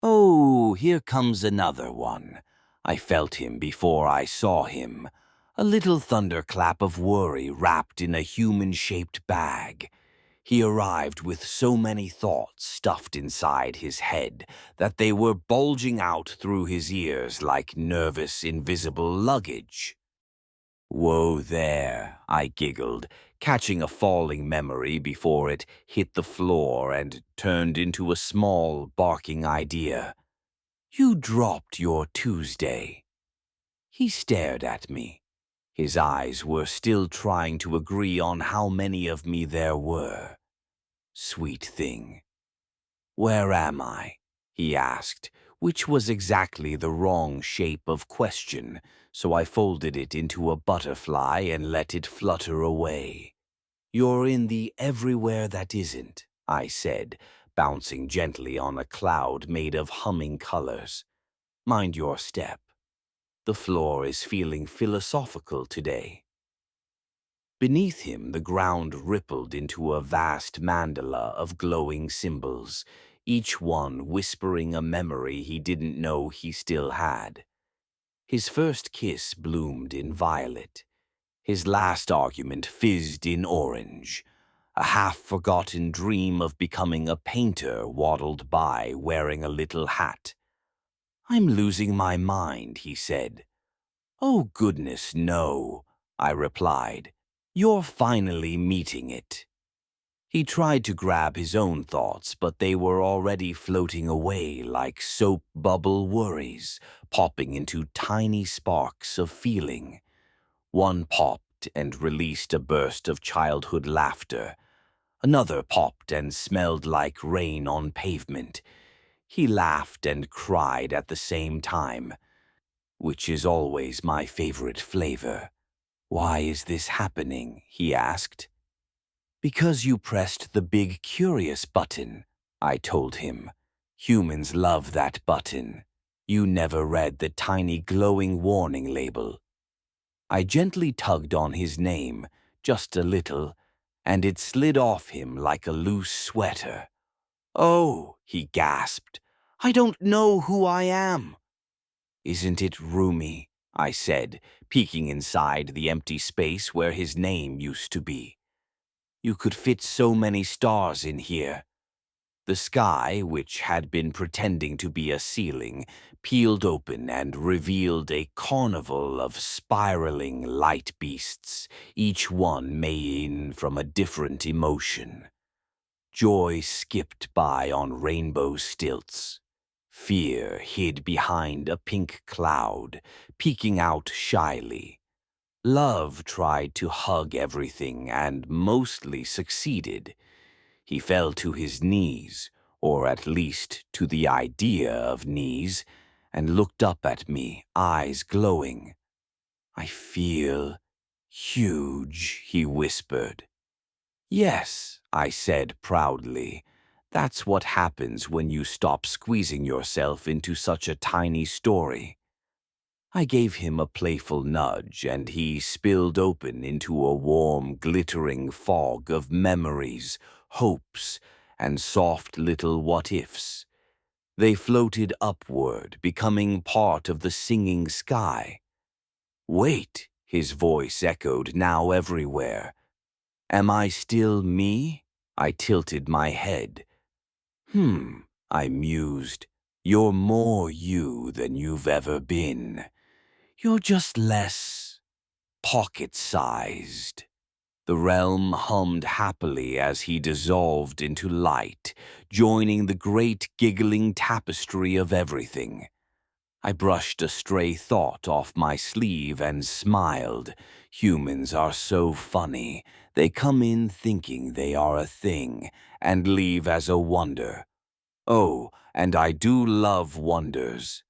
Oh, here comes another one. I felt him before I saw him. A little thunderclap of worry wrapped in a human-shaped bag. He arrived with so many thoughts stuffed inside his head that they were bulging out through his ears like nervous, invisible luggage. Whoa there, I giggled, catching a falling memory before it hit the floor and turned into a small, barking idea. You dropped your Tuesday. He stared at me. His eyes were still trying to agree on how many of me there were. Sweet thing. Where am I? He asked, which was exactly the wrong shape of question, so I folded it into a butterfly and let it flutter away. You're in the everywhere that isn't, I said, bouncing gently on a cloud made of humming colors. Mind your step. The floor is feeling philosophical today. Beneath him, the ground rippled into a vast mandala of glowing symbols, each one whispering a memory he didn't know he still had. His first kiss bloomed in violet. His last argument fizzed in orange. A half-forgotten dream of becoming a painter waddled by wearing a little hat. I'm losing my mind, he said. Oh, goodness, no, I replied. You're finally meeting it. He tried to grab his own thoughts, but they were already floating away like soap bubble worries, popping into tiny sparks of feeling. One popped and released a burst of childhood laughter. Another popped and smelled like rain on pavement. He laughed and cried at the same time, which is always my favorite flavor. Why is this happening? He asked. Because you pressed the big curious button, I told him. Humans love that button. You never read the tiny glowing warning label. I gently tugged on his name, just a little, and it slid off him like a loose sweater. Oh, he gasped. I don't know who I am. Isn't it roomy? I said, peeking inside the empty space where his name used to be. You could fit so many stars in here. The sky, which had been pretending to be a ceiling, peeled open and revealed a carnival of spiraling light beasts, each one made from a different emotion. Joy skipped by on rainbow stilts. Fear hid behind a pink cloud, peeking out shyly. Love tried to hug everything and mostly succeeded. He fell to his knees, or at least to the idea of knees, and looked up at me, eyes glowing. I feel huge, he whispered. Yes, I said proudly. That's what happens when you stop squeezing yourself into such a tiny story. I gave him a playful nudge, and he spilled open into a warm, glittering fog of memories, hopes, and soft little what-ifs. They floated upward, becoming part of the singing sky. Wait, his voice echoed now everywhere. Am I still me? I tilted my head. I mused. You're more you than you've ever been. You're just less pocket-sized. The realm hummed happily as he dissolved into light, joining the great giggling tapestry of everything. I brushed a stray thought off my sleeve and smiled. Humans are so funny. They come in thinking they are a thing and leave as a wonder. Oh, and I do love wonders.